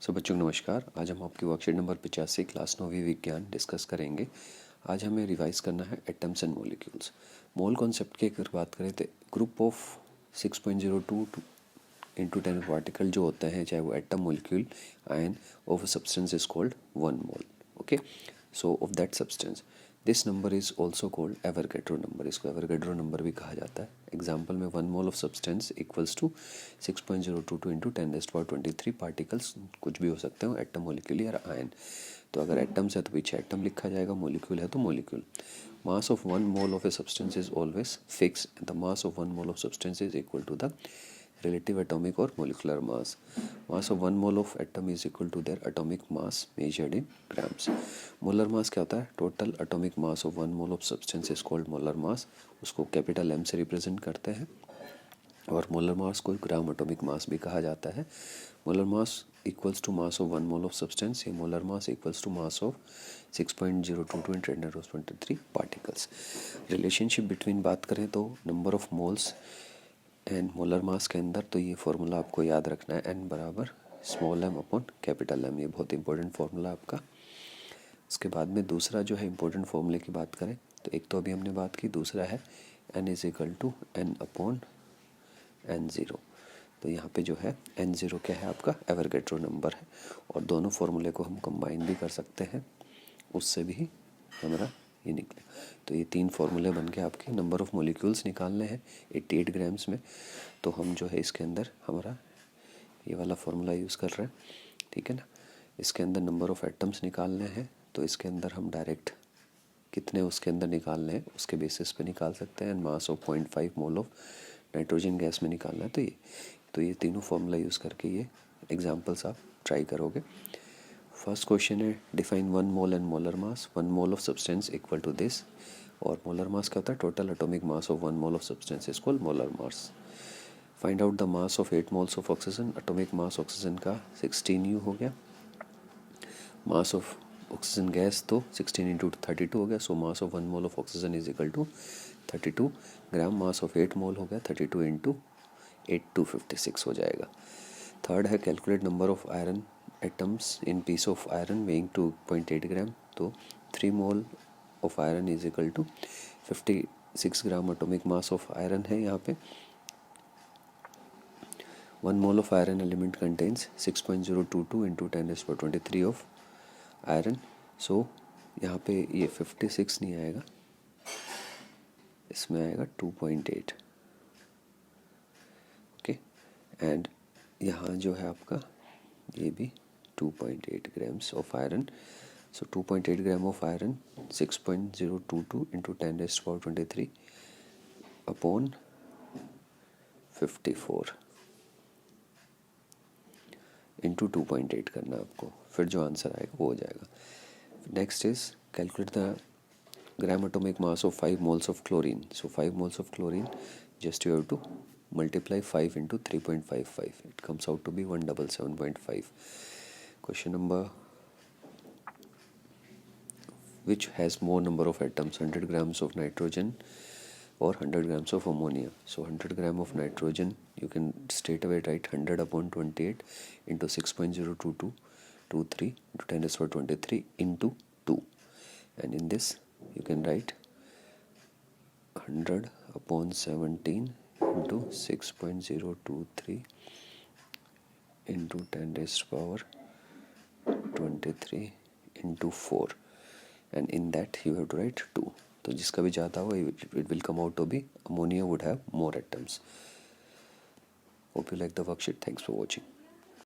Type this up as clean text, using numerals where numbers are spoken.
सो बच्चों को नमस्कार। आज हम आपकी वर्कशीट नंबर 85 क्लास 9वीं विज्ञान डिस्कस करेंगे। आज हमें रिवाइज करना है atoms and molecules. Mole concept की अगर बात करें तो ग्रुप ऑफ 6.02 इंटू 10 पार्टिकल जो होते हैं, चाहे वो atom, molecule, ion of a substance is called 1 mole. Okay, so of that substance this number is also called Avogadro number. इसको एवोगैड्रो नंबर भी कहा जाता है। एग्जाम्पल में 1 mole of substance equals to 6.022 into 10⁻23 particles कुछ भी हो सकते हो, एटम, मॉलिक्यूल या आयन। तो अगर एटम्स है तो पीछे एटम लिखा जाएगा, मॉलिक्यूल है तो molecule. Mass of 1 mole of a substance is always fix. The mass of 1 mole of substance is equal to the relative atomic or molecular mass. Mass of 1 mole of atom is equal to their atomic mass measured in grams. Molar mass क्या होता है? Total atomic mass of 1 mole of substance is called molar mass. उसको capital M से represent करते हैं और molar मास को ग्राम atomic मास भी कहा जाता है। Molar mass equals to mass of 1 mole of substance. ये molar mass equals to mass of 6.022 × 10⁻23 particles. Relationship between बात करें तो number of moles and molar mass के अंदर, तो ये फार्मूला आपको याद रखना है, n बराबर small m upon capital M। ये बहुत इंपॉर्टेंट फार्मूला आपका। उसके बाद में दूसरा जो है इंपॉर्टेंट फार्मूले की बात करें तो एक तो अभी हमने बात की, दूसरा है n is equal to n upon n0। तो यहाँ पे जो है n0 क्या है? आपका एवोगैड्रो नंबर है। और दोनों फार्मूले को हम कंबाइन भी कर सकते हैं, उससे भी हमारा ये निकले। तो ये 3 फार्मूले बन के आपके नंबर ऑफ मॉलिक्यूल्स निकालने हैं 88 ग्राम्स में। तो हम जो है इसके अंदर हमारा ये वाला फार्मूला यूज़ कर रहे हैं, ठीक है ना। इसके अंदर नंबर ऑफ एटम्स निकालने हैं, तो इसके अंदर हम डायरेक्ट कितने उसके अंदर निकालने हैं उसके बेसिस पे निकाल सकते हैं। Mass of 0.5 mole of nitrogen gas में निकालना है। तो ये तीनों फार्मूला यूज़ करके ये एग्जाम्पल्स आप ट्राई करोगे। फर्स्ट क्वेश्चन है define 1 mole and molar mass. 1 mole of substance equal to this. और मोलर मास क्या होता है? Total atomic mass of 1 mole of substance is called molar mass. Find out the mass of 8 moles of oxygen. Atomic mass oxygen का 16U हो गया। Mass of oxygen gas तो 16 × 32 हो गया। So mass of 1 mole of oxygen is equal to 32 gram. Mass of 8 mole हो गया 32 × 8 256 हो जाएगा। थर्ड है calculate number of iron atoms in piece of iron weighing 2.8 gram. तो 3 mole of iron is equal to 56 gram atomic mass of iron है यहाँ पे। 1 mole of iron element contains 6.022 into 10⁻23 of iron. So यहाँ पे ये 56 नहीं आएगा, इसमें आएगा 2.8। ओके, एंड यहाँ जो है आपका ये भी 2.8 grams of iron. So 2.8 gram of iron 6.022 into 10⁻23 upon 54 into 2.8 करना आपको, फिर जो आंसर आएगा वो हो जाएगा। Next is calculate the gram atomic mass of 5 moles of chlorine. So 5 moles of chlorine just you have to multiply 5 into 3.55. It comes out to be 177.5. Question number, which has more number of atoms, 100 grams of nitrogen or 100 grams of ammonia? So 100 gram of nitrogen, you can straight away write 100 upon 28 into 6.02223 into 10⁻23 into 2. And in this you can write 100 upon 17 into 6.023 into 10⁻23 into 4, and in that you have to write 2. तो जिसका भी ज़्यादा हो it will come out to be ammonia would have more atoms. Hope you like the worksheet. Thanks for watching.